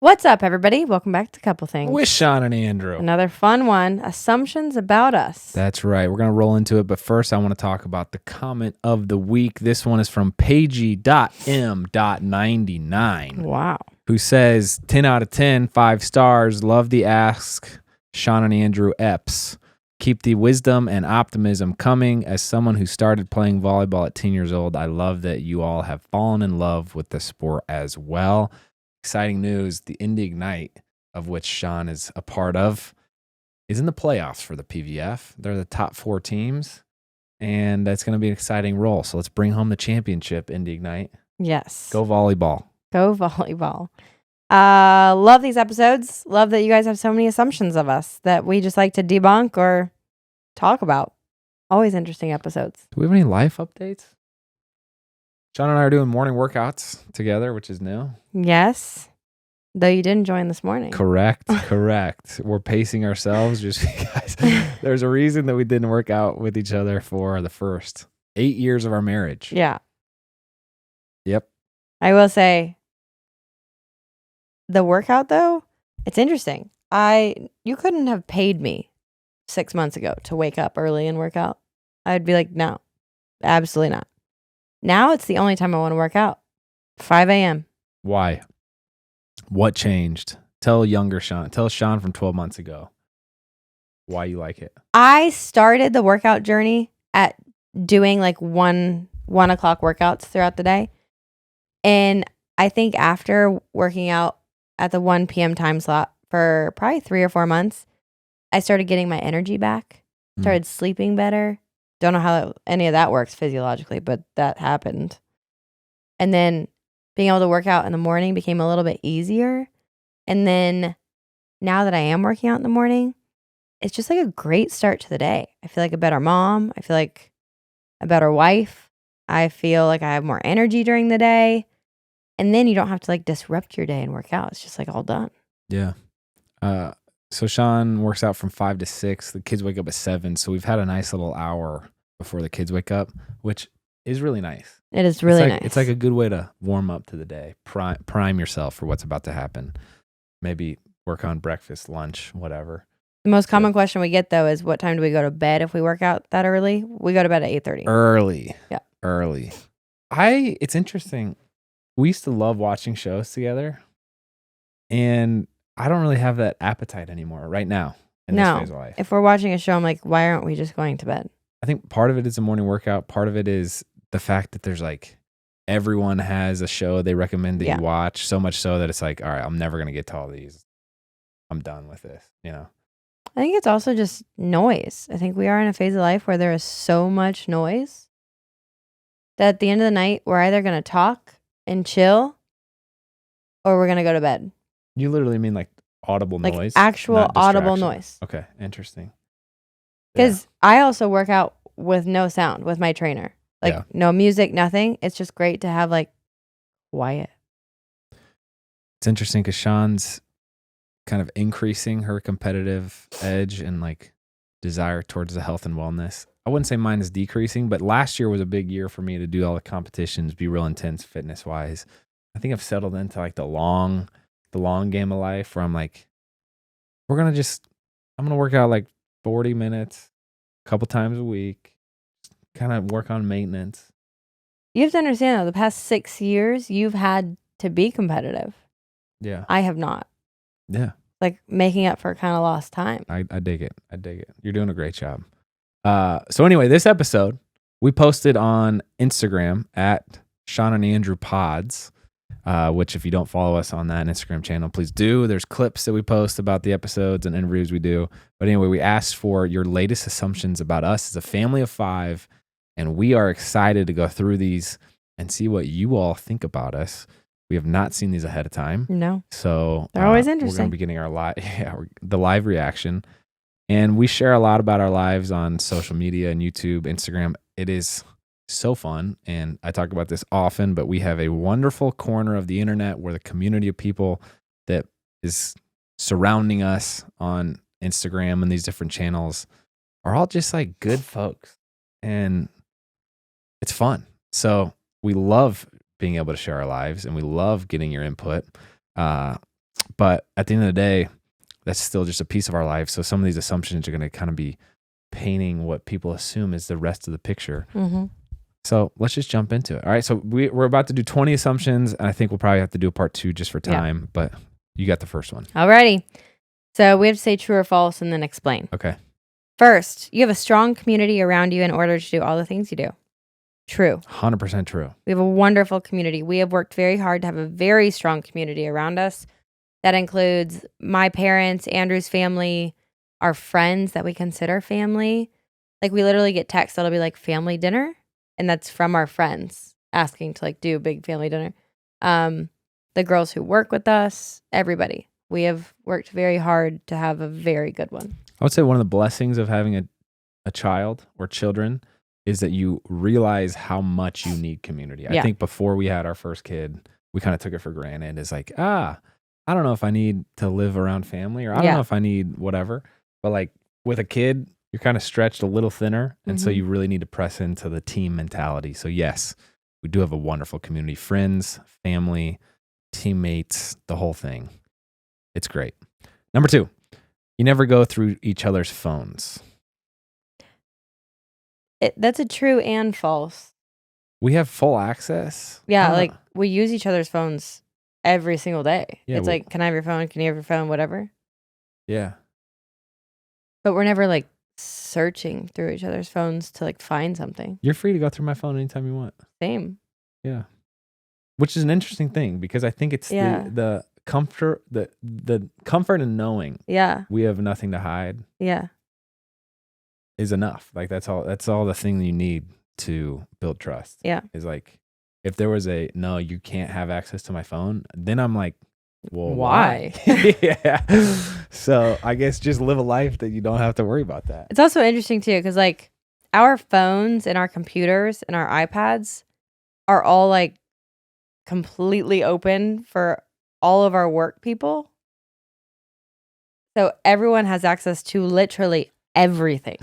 What's up, everybody? Welcome back to Couple Things. With Shawn and Andrew. Another fun one. Assumptions about us. That's right. We're going to roll into it. But first, I want to talk about the comment of the week. This one is from Pagey.m.99. Wow. Who says, 10 out of 10, 5 stars. Love the ask, Shawn and Andrew Epps. Keep the wisdom and optimism coming. As someone who started playing volleyball at 10 years old, I love that you all have fallen in love with the sport as well. Exciting news, the Indie Ignite, of which Shawn is a part of, is in the playoffs for the PVF. They're the top 4 teams, and that's going to be an exciting role. So let's bring home the championship, Indie Ignite. Yes. Go volleyball. Go volleyball. Love these episodes. Love that you guys have so many assumptions of us that we just like to debunk or talk about. Always interesting episodes. Do we have any life updates? Shawn and I are doing morning workouts together, which is new. Yes. Though you didn't join this morning. Correct. We're pacing ourselves just because there's a reason that we didn't work out with each other for the first 8 years of our marriage. Yeah. Yep. I will say the workout, though, it's interesting. You couldn't have paid me 6 months ago to wake up early and work out. I'd be like, no, absolutely not. Now it's the only time I want to work out. 5 a.m. Why? What changed? Tell younger Shawn. Tell Shawn from 12 months ago why you like it. I started the workout journey at doing like one o'clock workouts throughout the day. And I think after working out at the 1 p.m. time slot for probably 3 or 4 months, I started getting my energy back, started sleeping better. Don't know how any of that works physiologically, but that happened. And then being able to work out in the morning became a little bit easier. And then now that I am working out in the morning, it's just like a great start to the day. I feel like a better mom. I feel like a better wife. I feel like I have more energy during the day. And then you don't have to like disrupt your day and work out. It's just like all done. Yeah. So Shawn works out from 5 to 6. The kids wake up at 7. So we've had a nice little hour before the kids wake up, which is really nice. It is really nice. It's like a good way to warm up to the day, prime yourself for what's about to happen. Maybe work on breakfast, lunch, whatever. The most common question we get, though, is what time do we go to bed if we work out that early? We go to bed at 8:30. Early. Yeah. Early. It's interesting. We used to love watching shows together, and I don't really have that appetite anymore right now in this phase of life. If we're watching a show, I'm like, why aren't we just going to bed? I think part of it is a morning workout. Part of it is the fact that there's like everyone has a show they recommend that you watch, so much so that it's like, all right, I'm never going to get to all these. I'm done with this, you know? I think it's also just noise. I think we are in a phase of life where there is so much noise that at the end of the night, we're either going to talk and chill or we're going to go to bed. You literally mean like audible like noise? Actual audible noise. Okay, interesting. Because I also work out with no sound with my trainer. Like no music, nothing. It's just great to have like quiet. It's interesting because Shawn's kind of increasing her competitive edge and like desire towards the health and wellness. I wouldn't say mine is decreasing, but last year was a big year for me to do all the competitions, be real intense fitness wise. I think I've settled into like the long game of life where I'm like, I'm going to work out like 40 minutes a couple times a week, kind of work on maintenance. You have to understand though, the past 6 years, you've had to be competitive. Yeah. I have not. Yeah. Like making up for kind of lost time. I dig it. You're doing a great job. So anyway, this episode we posted on Instagram at Shawn and Andrew Pods, which if you don't follow us on that Instagram channel, please do. There's clips that we post about the episodes and interviews we do. But anyway, we asked for your latest assumptions about us as a family of 5, and we are excited to go through these and see what you all think about us. We have not seen these ahead of time. No. So they're always interesting. We're going to be getting our the live reaction. And we share a lot about our lives on social media and YouTube, Instagram. It is so fun. And I talk about this often, but we have a wonderful corner of the internet where the community of people that is surrounding us on Instagram and these different channels are all just like good folks. And it's fun. So we love being able to share our lives and we love getting your input. But at the end of the day, that's still just a piece of our life. So some of these assumptions are going to kind of be painting what people assume is the rest of the picture. Mm-hmm. So let's just jump into it. All right. So we're about to do 20 assumptions, and I think we'll probably have to do a part 2 just for time, but you got the first one. Alrighty. So we have to say true or false and then explain. Okay. First, you have a strong community around you in order to do all the things you do. True. 100% true. We have a wonderful community. We have worked very hard to have a very strong community around us. That includes my parents, Andrew's family, our friends that we consider family. Like we literally get texts that'll be like family dinner, and that's from our friends asking to like do a big family dinner. The girls who work with us, everybody. We have worked very hard to have a very good one. I would say one of the blessings of having a child or children is that you realize how much you need community. I think before we had our first kid, we kind of took it for granted. It's like, I don't know if I need to live around family, or I don't know if I need whatever. But like with a kid, you're kind of stretched a little thinner. And so you really need to press into the team mentality. So yes, we do have a wonderful community, friends, family, teammates, the whole thing. It's great. Number 2, you never go through each other's phones. That's a true and false. We have full access. Yeah, like we use each other's phones every single day. Yeah, it's like, can I have your phone? Can you have your phone? Whatever. Yeah. But we're never like searching through each other's phones to like find something. You're free to go through my phone anytime you want. Same. Yeah. Which is an interesting thing because I think it's the comfort, the comfort in knowing we have nothing to hide is enough. Like that's all the thing that you need to build trust. Yeah. Is like, if there was no, you can't have access to my phone, then I'm like, well, why? Yeah. So I guess just live a life that you don't have to worry about that. It's also interesting too, because like our phones and our computers and our iPads are all like completely open for all of our work people. So everyone has access to literally everything.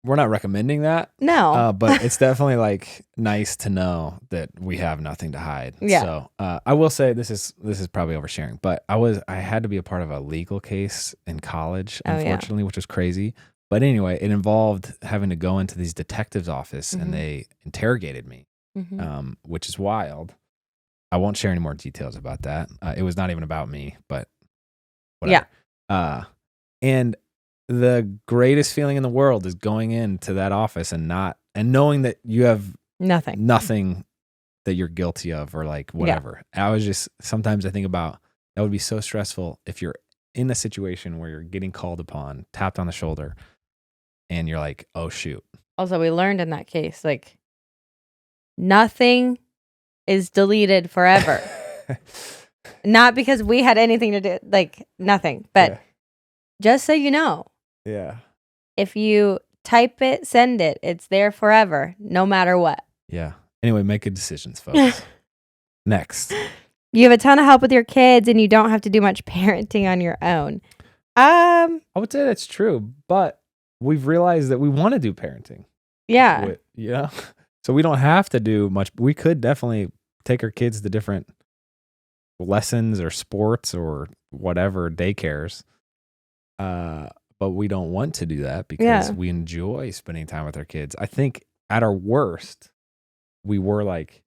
We're not recommending that. No. But it's definitely like nice to know that we have nothing to hide. Yeah. So I will say this is probably oversharing, but I had to be a part of a legal case in college, unfortunately, which was crazy. But anyway, it involved having to go into these detectives' office and they interrogated me, which is wild. I won't share any more details about that. It was not even about me, but whatever. Yeah. And the greatest feeling in the world is going into that office and knowing that you have nothing that you're guilty of or like whatever. Yeah. Sometimes I think about that would be so stressful if you're in a situation where you're getting called upon, tapped on the shoulder, and you're like, oh shoot. Also, we learned in that case, like nothing is deleted forever. Not because we had anything to do, like nothing, but just so you know. Yeah. If you type it, send it, it's there forever, no matter what. Yeah. Anyway, make good decisions, folks. Next. You have a ton of help with your kids and you don't have to do much parenting on your own. I would say that's true, but we've realized that we want to do parenting. Yeah. So we don't have to do much. We could definitely take our kids to different lessons or sports or whatever, daycares. But we don't want to do that because we enjoy spending time with our kids. I think at our worst, we were like,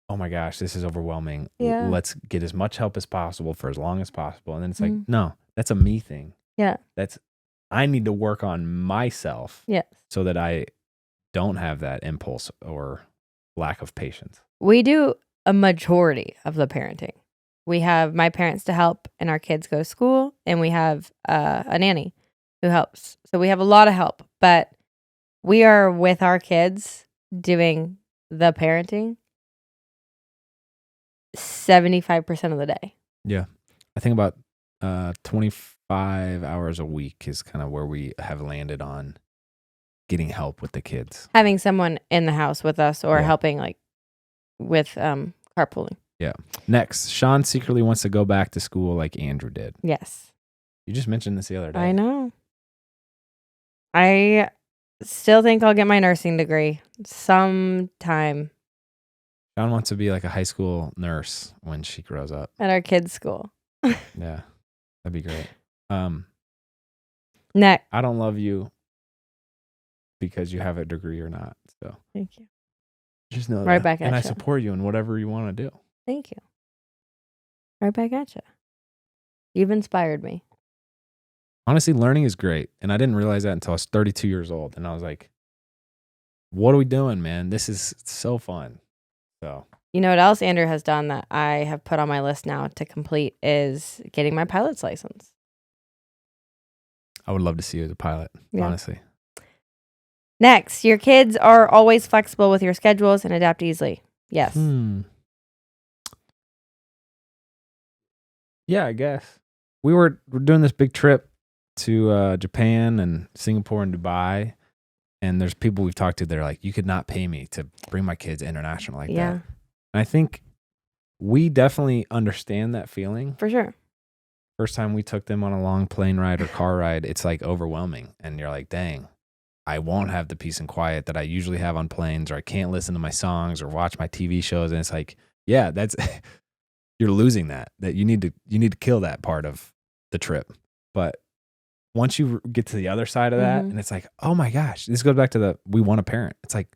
oh my gosh, this is overwhelming. Yeah. Let's get as much help as possible for as long as possible. And then it's like, no, that's a me thing. Yeah. I need to work on myself so that I don't have that impulse or lack of patience. We do a majority of the parenting. We have my parents to help and our kids go to school, and we have a nanny who helps. So we have a lot of help, but we are with our kids doing the parenting 75% of the day. Yeah. I think about 25 hours a week is kind of where we have landed on getting help with the kids. Having someone in the house with us or helping like with carpooling. Yeah. Next, Shawn secretly wants to go back to school like Andrew did. Yes. You just mentioned this the other day. I know. I still think I'll get my nursing degree sometime. Shawn wants to be like a high school nurse when she grows up. At our kids' school. Yeah, that'd be great. Next. I don't love you because you have a degree or not. So Thank you. just know that. Right back at and I ya. support you in whatever you want to do. Thank you. Right back at you. You've inspired me. Honestly, learning is great. And I didn't realize that until I was 32 years old. And I was like, what are we doing, man? This is so fun. So You know what else Andrew has done that I have put on my list now to complete is getting my pilot's license. I would love to see you as a pilot, honestly. Next, your kids are always flexible with your schedules and adapt easily. Yes. Yeah, I guess. We're doing this big trip to Japan and Singapore and Dubai. And there's people we've talked to that are like, you could not pay me to bring my kids international like that. And I think we definitely understand that feeling. For sure. First time we took them on a long plane ride or car ride, it's like overwhelming. And you're like, dang, I won't have the peace and quiet that I usually have on planes, or I can't listen to my songs or watch my TV shows. And it's like, yeah, that's you're losing that you need to kill that part of the trip. But once you get to the other side of that, and it's like, oh my gosh, this goes back to we want a parent. It's like,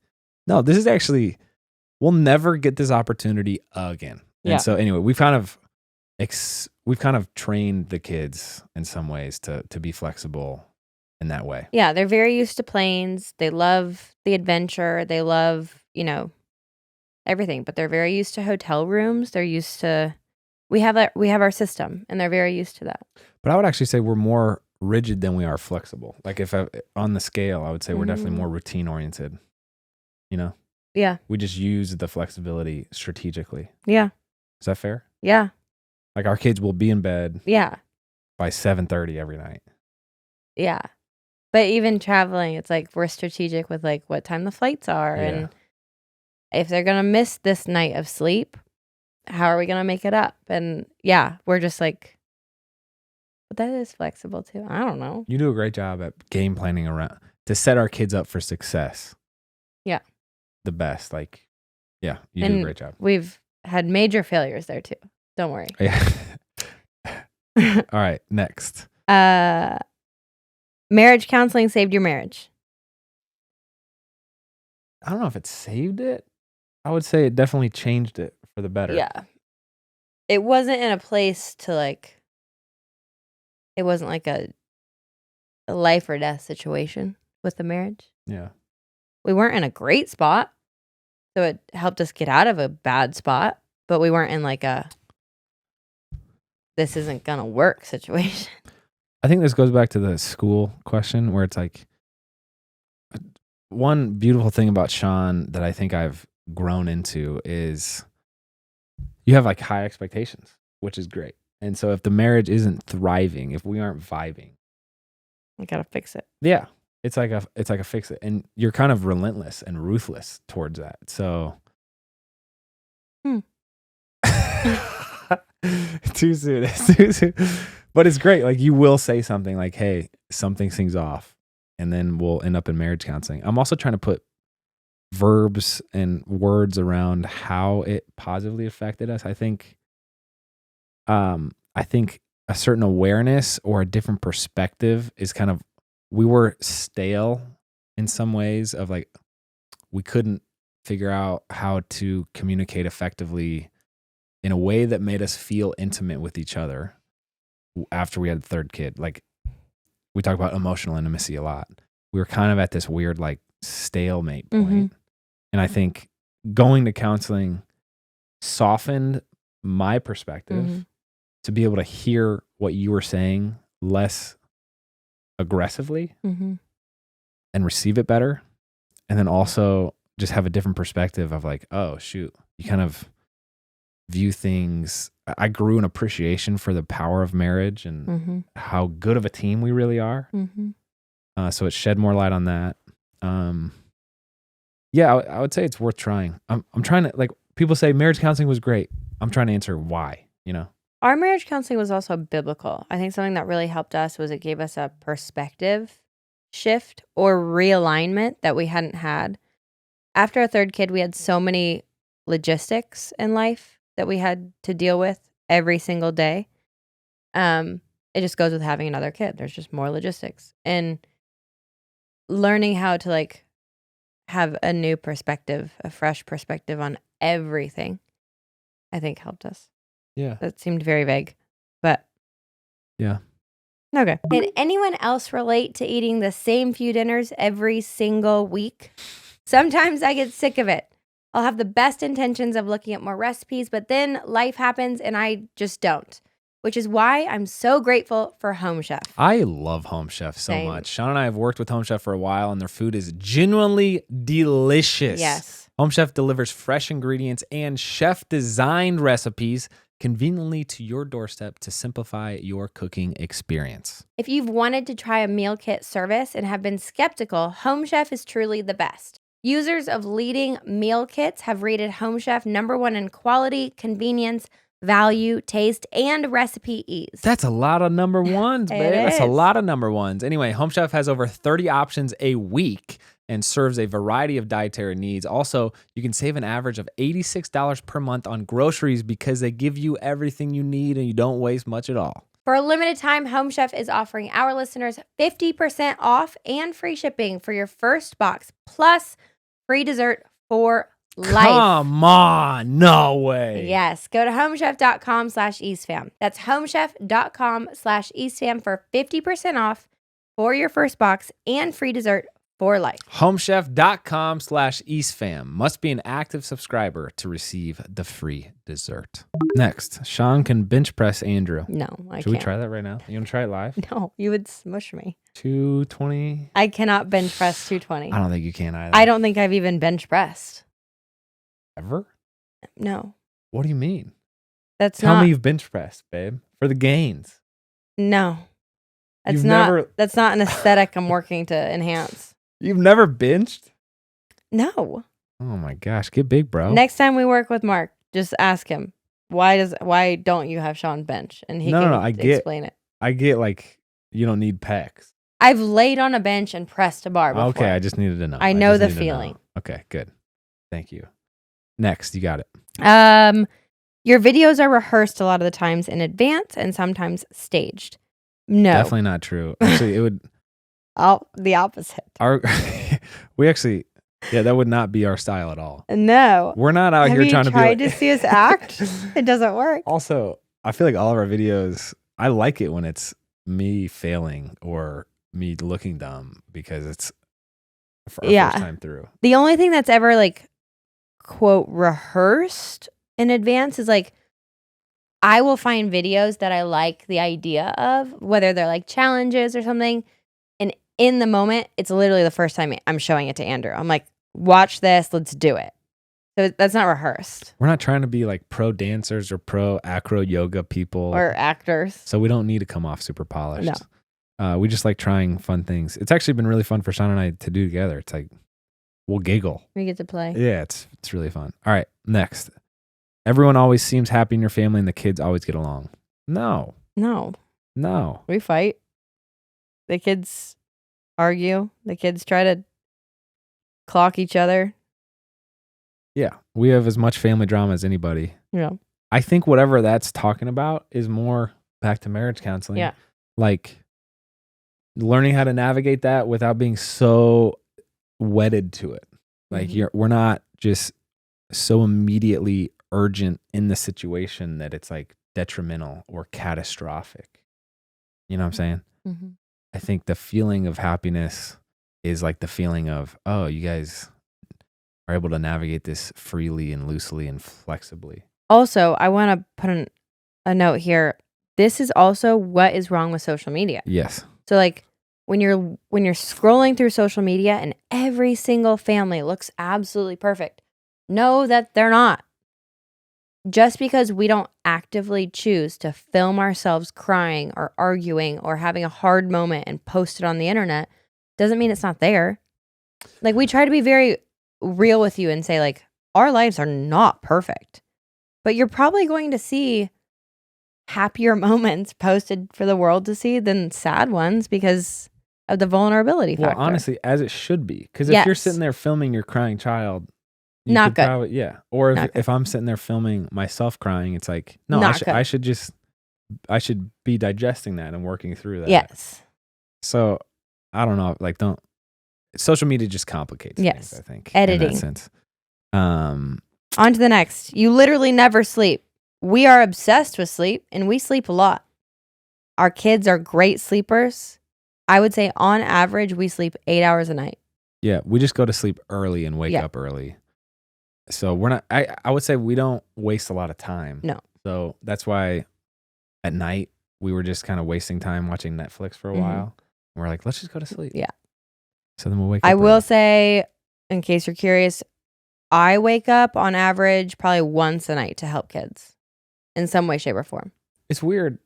no, this is actually, we'll never get this opportunity again. And so anyway, we've kind of trained the kids in some ways to be flexible in that way. Yeah, they're very used to planes. They love the adventure. They love, everything, but they're very used to hotel rooms. They're used to, we have our system, and they're very used to that. But I would actually say we're more rigid than we are flexible. Like on the scale, I would say we're definitely more routine oriented, Yeah. We just use the flexibility strategically. Yeah. Is that fair? Yeah. Like our kids will be in bed by 7:30 every night. Yeah. But even traveling, it's like we're strategic with like what time the flights are. And if they're going to miss this night of sleep, how are we going to make it up? And we're just like, but that is flexible too. I don't know. You do a great job at game planning around to set our kids up for success. Yeah. The best. Like, you do a great job. We've had major failures there too. Don't worry. Yeah. All right. Next. Marriage counseling saved your marriage. I don't know if it saved it. I would say it definitely changed it for the better. Yeah. It wasn't in a place to like, it wasn't like a life or death situation with the marriage. Yeah. We weren't in a great spot. So it helped us get out of a bad spot, but we weren't in like a, this isn't going to work situation. I think this goes back to the school question where it's like, one beautiful thing about Shawn that I think I've grown into is you have like high expectations, which is great. And so if the marriage isn't thriving, if we aren't vibing, we got to fix it. Yeah. It's like a fix it. And you're kind of relentless and ruthless towards that. So too soon. But it's great. Like you will say something like, hey, something seems off. And then we'll end up in marriage counseling. I'm also trying to put verbs and words around how it positively affected us. I think a certain awareness or a different perspective is kind of, we were stale in some ways of like, we couldn't figure out how to communicate effectively in a way that made us feel intimate with each other after we had the third kid. Like we talk about emotional intimacy a lot. We were kind of at this weird like stalemate point. And I think going to counseling softened my perspective to be able to hear what you were saying less aggressively and receive it better. And then also just have a different perspective of like, oh shoot, you kind of view things. I grew an appreciation for the power of marriage and how good of a team we really are. So it shed more light on that. I would say it's worth trying. I'm trying to, like, people say marriage counseling was great. I'm trying to answer why, Our marriage counseling was also biblical. I think something that really helped us was it gave us a perspective shift or realignment that we hadn't had. After a third kid, we had so many logistics in life that we had to deal with every single day. It just goes with having another kid. There's just more logistics. And learning how to like have a new perspective, a fresh perspective on everything, I think helped us. Yeah. That seemed very vague, but yeah. Okay. Can anyone else relate to eating the same few dinners every single week? Sometimes I get sick of it. I'll have the best intentions of looking at more recipes, but then life happens and I just don't, which is why I'm so grateful for Home Chef. I love Home Chef so Same. much. Shawn and I have worked with Home Chef for a while, and their food is genuinely delicious. Yes. Home Chef delivers fresh ingredients and chef-designed recipes conveniently to your doorstep to simplify your cooking experience. If you've wanted to try a meal kit service and have been skeptical, Home Chef is truly the best. Users of leading meal kits have rated Home Chef #1 in quality, convenience, value, taste, and recipe ease. That's a lot of number ones, babe. That's a is. lot of number ones. Anyway, Home Chef has over 30 options a week and serves a variety of dietary needs. Also, you can save an average of $86 per month on groceries because they give you everything you need and you don't waste much at all. For a limited time, Home Chef is offering our listeners 50% off and free shipping for your first box, plus free dessert for life. Come on, no way. Yes, go to homechef.com/EastFam. That's homechef.com/EastFam for 50% off for your first box and free dessert for life. Homechef.com/EastFam. Must be an active subscriber to receive the free dessert. Next, Shawn can bench press Andrew. No, I Should can't. we try that right now? You want to try it live? No, you would smush me. 220? I cannot bench press 220. I don't think you can either. I don't think I've even bench pressed. Ever? No, What do you mean? that's Tell not. me you've bench pressed, babe, for the gains. No, that's You've not. never- That's not an aesthetic I'm working to enhance. You've never benched? No. Oh my gosh, get big, bro. Next time we work with Mark, just ask him why don't you have Shawn bench, and he No, can I get- explain it. I get like you don't need pecs. I've laid on a bench and pressed a bar before. Okay, I just needed to know. I know just the needed to know. feeling. Okay, good. Thank you. Next, you got it. Your videos are rehearsed a lot of the times in advance and sometimes staged. No, Definitely not true. Actually, it would the opposite. that would not be our style at all. No. We're not out Have here you trying to be tried like, to see us act? It doesn't work. Also, I feel like all of our videos, I like it when it's me failing or me looking dumb because it's for our first time through. The only thing that's ever like quote rehearsed in advance is like I will find videos that I like the idea of, whether they're like challenges or something, and in the moment it's literally the first time I'm showing it to Andrew. I'm like, watch this, let's do it. So that's not rehearsed. We're not trying to be like pro dancers or pro acro yoga people Or actors. so we don't need to come off super polished. No. We just like trying fun things. It's actually been really fun for Shawn and I to do together. It's like we'll giggle. We get to play. Yeah, it's really fun. All right, next. Everyone always seems happy in your family and the kids always get along. No. No, No. we fight. The kids argue. The kids try to clock each other. Yeah, we have as much family drama as anybody. Yeah. I think whatever that's talking about is more back to marriage counseling. Yeah. Like learning how to navigate that without being so wedded to it. Like we're not just so immediately urgent in the situation that it's like detrimental or catastrophic. You know what I'm saying? Mm-hmm. I think the feeling of happiness is like the feeling of, oh, you guys are able to navigate this freely and loosely and flexibly. Also, I want to put a note here. This is also what is wrong with social media. Yes. So like when you're scrolling through social media and every single family looks absolutely perfect, know that they're not. Just because we don't actively choose to film ourselves crying or arguing or having a hard moment and post it on the internet doesn't mean it's not there. Like we try to be very real with you and say like our lives are not perfect, but you're probably going to see happier moments posted for the world to see than sad ones because of the vulnerability factor. Well, honestly, as it should be. Because if you're sitting there filming your crying child, you not could good. Probably, yeah. Or if I'm sitting there filming myself crying, it's like, no, I should just be digesting that and working through that. Yes. So I don't know. Like, social media just complicates Yes. things, I think. Editing. In that sense. On to the next. You literally never sleep. We are obsessed with sleep, and we sleep a lot. Our kids are great sleepers. I would say on average, we sleep 8 hours a night. Yeah, we just go to sleep early and wake up early. So we're not, I would say we don't waste a lot of time. No. So that's why at night we were just kind of wasting time watching Netflix for a while. And we're like, let's just go to sleep. Yeah. So then we'll wake up. I will say, in case you're curious, I wake up on average probably once a night to help kids in some way, shape, or form. It's weird.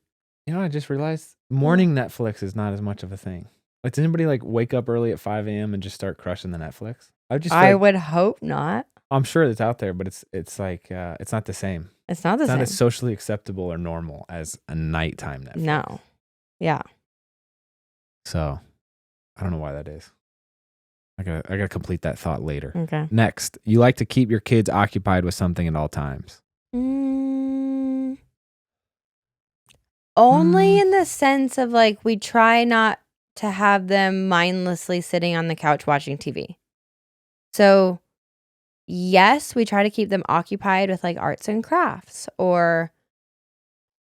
You know, I just realized morning Netflix is not as much of a thing. Like, does anybody like wake up early at 5 a.m. and just start crushing the Netflix? I would hope not. I'm sure it's out there, but it's like it's not the same. It's not the same. Not as socially acceptable or normal as a nighttime Netflix. No. Yeah. So I don't know why that is. I gotta complete that thought later. Okay. Next, you like to keep your kids occupied with something at all times. Only in the sense of like we try not to have them mindlessly sitting on the couch watching TV. So yes, we try to keep them occupied with like arts and crafts or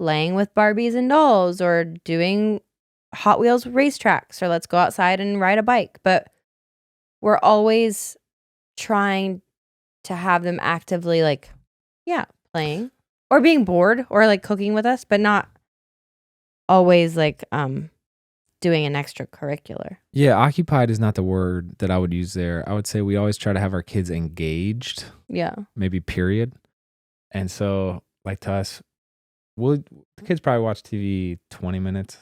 playing with Barbies and dolls or doing Hot Wheels racetracks or let's go outside and ride a bike. But we're always trying to have them actively like, playing or being bored or like cooking with us, but not always like doing an extracurricular. Yeah, occupied is not the word that I would use there. I would say we always try to have our kids engaged. Yeah. Maybe period. And so like to us, the kids probably watch TV 20 minutes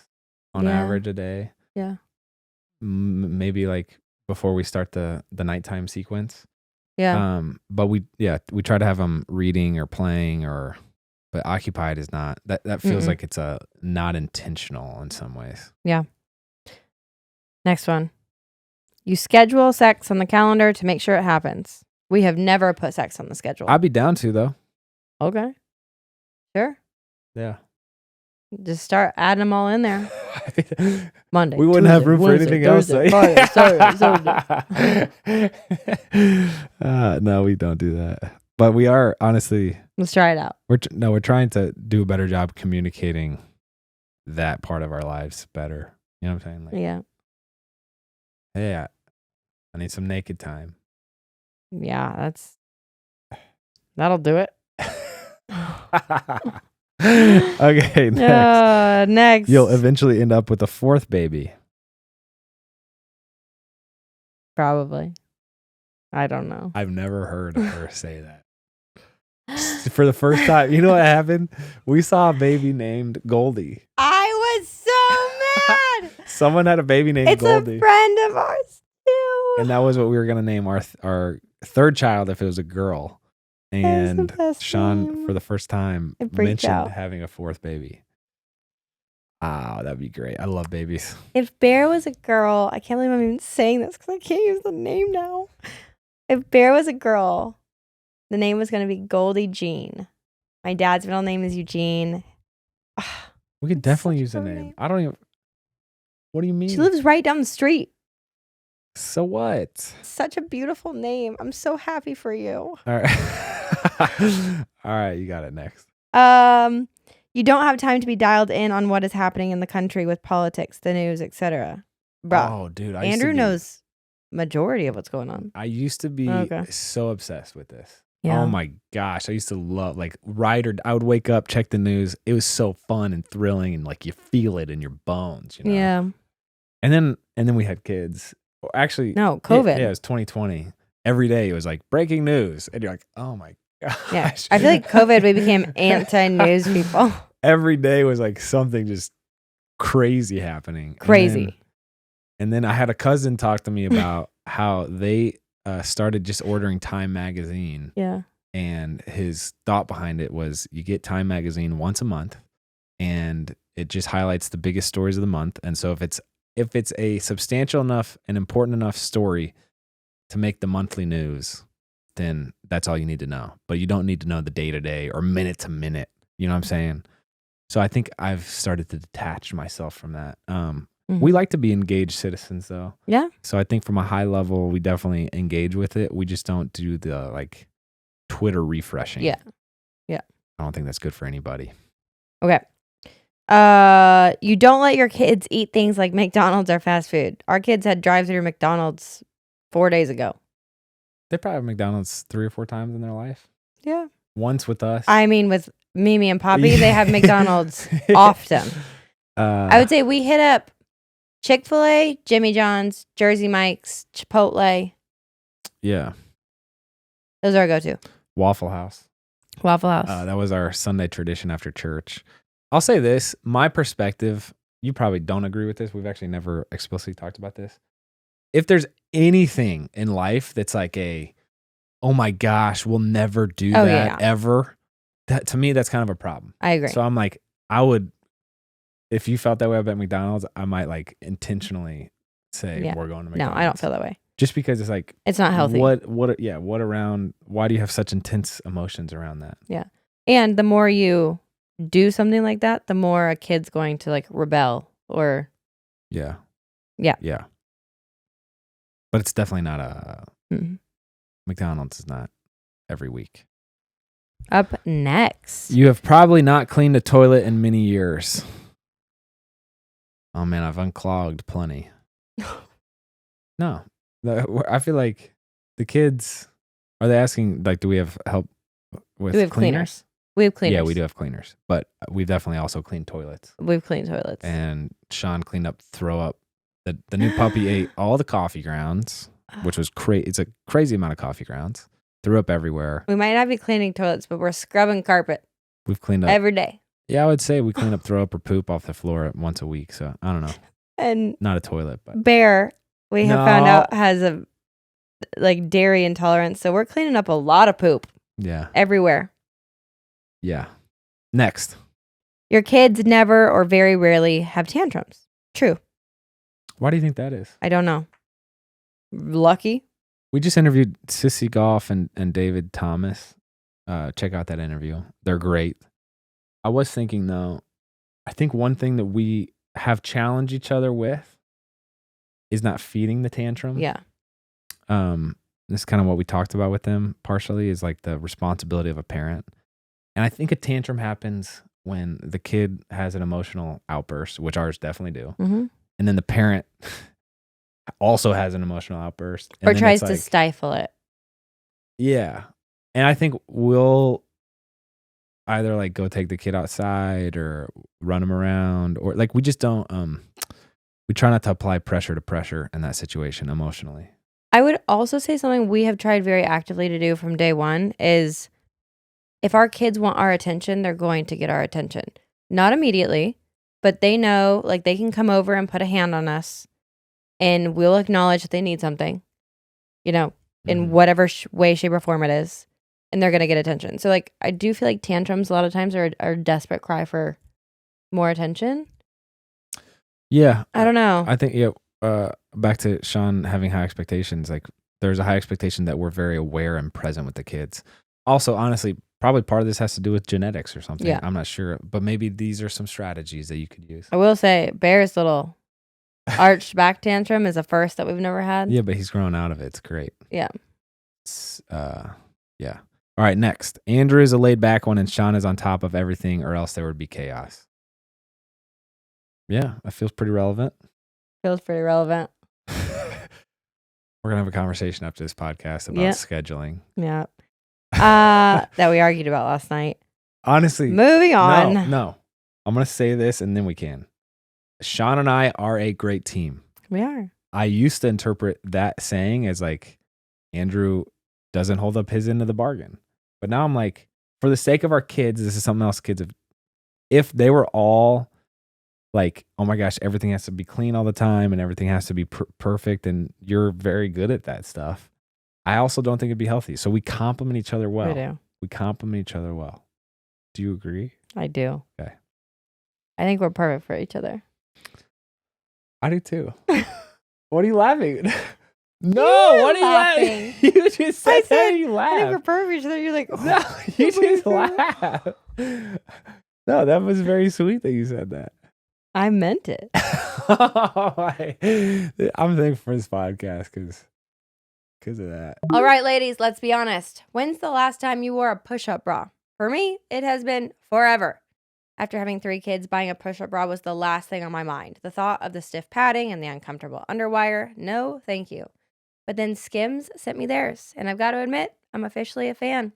on average a day. Yeah. Maybe like before we start the nighttime sequence. Yeah. But we try to have them reading or playing but occupied is not that feels like it's not intentional in some ways. Yeah. Next one. You schedule sex on the calendar to make sure it happens. We have never put sex on the schedule. I'd be down to though. Okay. Sure. Yeah. Just start adding them all in there. Monday. We wouldn't Tuesday, have room Wednesday, for anything Thursday, else. Friday, Saturday. No, we don't do that. But we are honestly. Let's try it out. We're trying to do a better job communicating that part of our lives better. You know what I'm saying? Like, Yeah. Hey, I need some naked time. Yeah, that'll do it. Okay, next. Next. You'll eventually end up with a fourth baby. Probably. I don't know. I've never heard her say that. For the first time, you know what happened? We saw a baby named Goldie. I was so mad. Someone had a baby named Goldie. It's a friend of ours too. And that was what we were going to name our third child if it was a girl. And Shawn, for the first time, mentioned having a fourth baby. Oh, that'd be great. I love babies. If Bear was a girl, I can't believe I'm even saying this because I can't use the name now. If Bear was a girl, the name was going to be Goldie Jean. My dad's middle name is Eugene. We could definitely use the name. I don't even. What do you mean? She lives right down the street. So what? Such a beautiful name. I'm so happy for you. All right. All right, you got it next. You don't have time to be dialed in on what is happening in the country with politics, the news, etc. Bruh. Oh, dude. Andrew knows majority of what's going on. I used to be so obsessed with this. Yeah. Oh my gosh. I used to love I would wake up, check the news. It was so fun and thrilling and like you feel it in your bones, you know? Yeah. And then we had kids. Actually, no, COVID. Yeah, it was 2020. Every day it was like breaking news. And you're like, oh my gosh. Yeah. I feel like COVID, we became anti-news people. Every day was like something just crazy happening. Crazy. And then I had a cousin talk to me about how they started just ordering Time magazine. Yeah. And his thought behind it was you get Time magazine once a month and it just highlights the biggest stories of the month. And so if it's a substantial enough and important enough story to make the monthly news, then that's all you need to know. But you don't need to know the day to day or minute to minute. You know what I'm saying? So I think I've started to detach myself from that. Mhm. We like to be engaged citizens, though. Yeah. So I think from a high level, we definitely engage with it. We just don't do the like Twitter refreshing. Yeah. Yeah. I don't think that's good for anybody. Okay. You don't let your kids eat things like McDonald's or fast food. Our kids had drive-through McDonald's 4 days ago. They probably have McDonald's 3 or 4 times in their life. Yeah. Once with us. I mean, with Mimi and Poppy, they have McDonald's often. I would say we hit up Chick-fil-A, Jimmy John's, Jersey Mike's, Chipotle. Yeah. Those are our go-to. Waffle House. Waffle House. That was our Sunday tradition after church. I'll say this, my perspective, you probably don't agree with this. We've actually never explicitly talked about this. If there's anything in life that's like oh my gosh, we'll never do that ever, that to me, that's kind of a problem. I agree. So I'm like, if you felt that way about McDonald's, I might like intentionally say we're going to McDonald's. No, I don't feel that way. Just because it's like, it's not healthy. What around, why do you have such intense emotions around that? Yeah. And the more you do something like that, the more a kid's going to like rebel or. Yeah. Yeah. Yeah. But it's definitely not McDonald's is not every week. Up next. You have probably not cleaned a toilet in many years. Oh man, I've unclogged plenty. No. I feel like the kids, are they asking, like, do we have help with we have cleaners? We have cleaners. Yeah, we do have cleaners. But we've definitely also cleaned toilets. We've cleaned toilets. And Shawn cleaned up throw up. The new puppy ate all the coffee grounds, which was crazy. It's a crazy amount of coffee grounds. Threw up everywhere. We might not be cleaning toilets, but we're scrubbing carpet. We've cleaned up every day. Yeah, I would say we clean up throw up or poop off the floor once a week. So I don't know. And not a toilet, but Bear, we have found out, has a like dairy intolerance. So we're cleaning up a lot of poop. Yeah. Everywhere. Yeah. Next. Your kids never or very rarely have tantrums. True. Why do you think that is? I don't know. Lucky. We just interviewed Sissy Goff and David Thomas. Check out that interview. They're great. I was thinking, though, I think one thing that we have challenged each other with is not feeding the tantrum. Yeah. This is kind of what we talked about with them partially, is like the responsibility of a parent. And I think a tantrum happens when the kid has an emotional outburst, which ours definitely do. Mm-hmm. And then the parent also has an emotional outburst. Or tries to stifle it. Yeah. And I think we'll either like go take the kid outside or run him around, or like we just don't, we try not to apply pressure to pressure in that situation emotionally. I would also say something we have tried very actively to do from day one is if our kids want our attention, they're going to get our attention. Not immediately, but they know like they can come over and put a hand on us and we'll acknowledge that they need something, you know, in whatever way, shape, or form it is. And they're going to get attention. So like, I do feel like tantrums a lot of times are a desperate cry for more attention. Yeah. I don't know. I think, back to Shawn having high expectations, like there's a high expectation that we're very aware and present with the kids. Also, honestly, probably part of this has to do with genetics or something. Yeah. I'm not sure, but maybe these are some strategies that you could use. I will say Bear's little arched back tantrum is a first that we've never had. Yeah, but he's grown out of it. It's great. Yeah. Yeah. All right, next. Andrew is a laid back one and Shawn is on top of everything, or else there would be chaos. Yeah, that feels pretty relevant. Feels pretty relevant. We're going to have a conversation after this podcast about shischeduling. Yeah. That we argued about last night. Honestly. Moving on. No. I'm going to say this and then we can. Shawn and I are a great team. We are. I used to interpret that saying as like Andrew doesn't hold up his end of the bargain. But now I'm like, for the sake of our kids, this is something else kids have. If they were all like, oh my gosh, everything has to be clean all the time and everything has to be perfect and you're very good at that stuff, I also don't think it'd be healthy. So we complement each other well. We do. We complement each other well. Do you agree? I do. Okay. I think we're perfect for each other. I do too. What are you laughing? No, what are you laughing? You just said that you laugh. I think we're perfect for each other. You're like, no, you just laugh. No, that was very sweet that you said that. I meant it. I'm thankful for this podcast because of that. All right, ladies, let's be honest. When's the last time you wore a push-up bra? For me, it has been forever. After having 3 kids, buying a push-up bra was the last thing on my mind. The thought of the stiff padding and the uncomfortable underwire, no thank you. But then Skims sent me theirs, and I've got to admit, I'm officially a fan.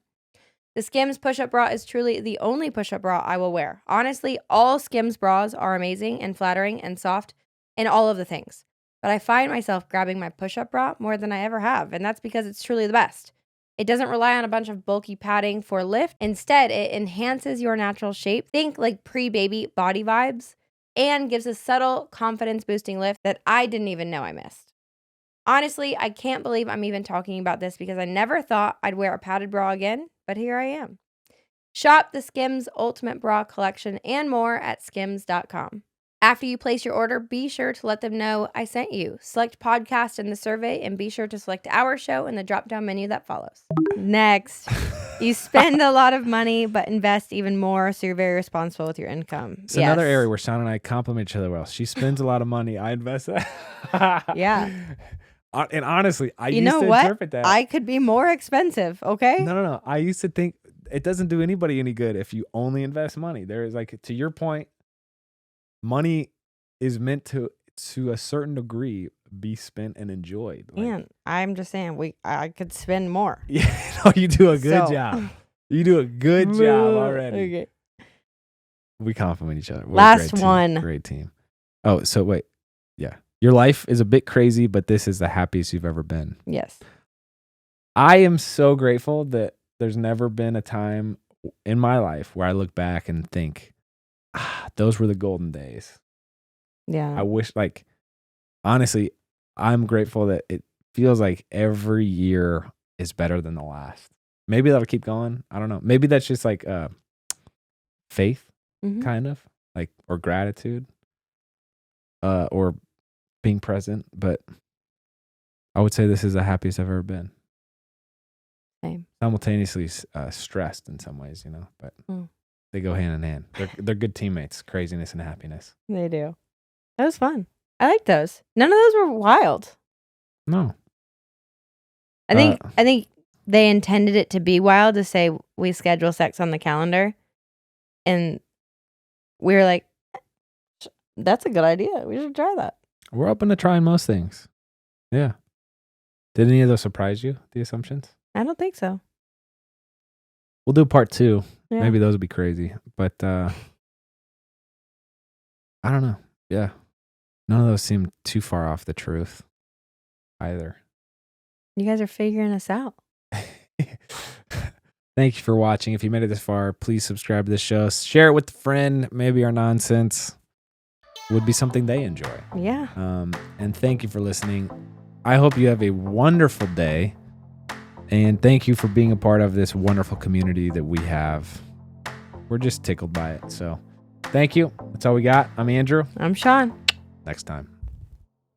The Skims push-up bra is truly the only push-up bra I will wear. Honestly, all Skims bras are amazing and flattering and soft and all of the things. But I find myself grabbing my push-up bra more than I ever have, and that's because it's truly the best. It doesn't rely on a bunch of bulky padding for lift. Instead, it enhances your natural shape. Think like pre-baby body vibes and gives a subtle confidence-boosting lift that I didn't even know I missed. Honestly, I can't believe I'm even talking about this because I never thought I'd wear a padded bra again, but here I am. Shop the Skims Ultimate Bra Collection and more at skims.com. After you place your order, be sure to let them know I sent you. Select podcast in the survey and be sure to select our show in the drop-down menu that follows. Next, you spend a lot of money but invest even more, so you're very responsible with your income. It's another area where Shawn and I compliment each other well. She spends a lot of money. I invest that. Yeah. And honestly, I you used know to what? interpret that. I could be more expensive, okay? No. I used to think it doesn't do anybody any good if you only invest money. There is like, to your point, money is meant to a certain degree be spent and enjoyed. Like, And I'm just saying, I could spend more. Yeah, no, you do a good job. You do a good job already. Okay. We compliment each other. We're Last a great one. Team. Great team. Oh, so wait. Yeah. Your life is a bit crazy, but this is the happiest you've ever been. Yes. I am so grateful that there's never been a time in my life where I look back and think, those were the golden days. Yeah. I wish, like, honestly, I'm grateful that it feels like every year is better than the last. Maybe that'll keep going. I don't know. Maybe that's just like faith, kind of, like, or gratitude, or being present. But I would say this is the happiest I've ever been. Same. Simultaneously stressed in some ways, you know, but they go hand in hand. They're good teammates, craziness and happiness. They do. That was fun. I like those. None of those were wild. No. I think they intended it to be wild to say we schedule sex on the calendar. And we were like, that's a good idea. We should try that. We're open to trying most things. Yeah. Did any of those surprise you, the assumptions? I don't think so. We'll do part 2. Yeah. Maybe those would be crazy. But I don't know. Yeah. None of those seem too far off the truth either. You guys are figuring us out. Thank you for watching. If you made it this far, please subscribe to the show. Share it with a friend. Maybe our nonsense would be something they enjoy. Yeah. And thank you for listening. I hope you have a wonderful day. And thank you for being a part of this wonderful community that we have. We're just tickled by it. So thank you. That's all we got. I'm Andrew. I'm Shawn. Next time.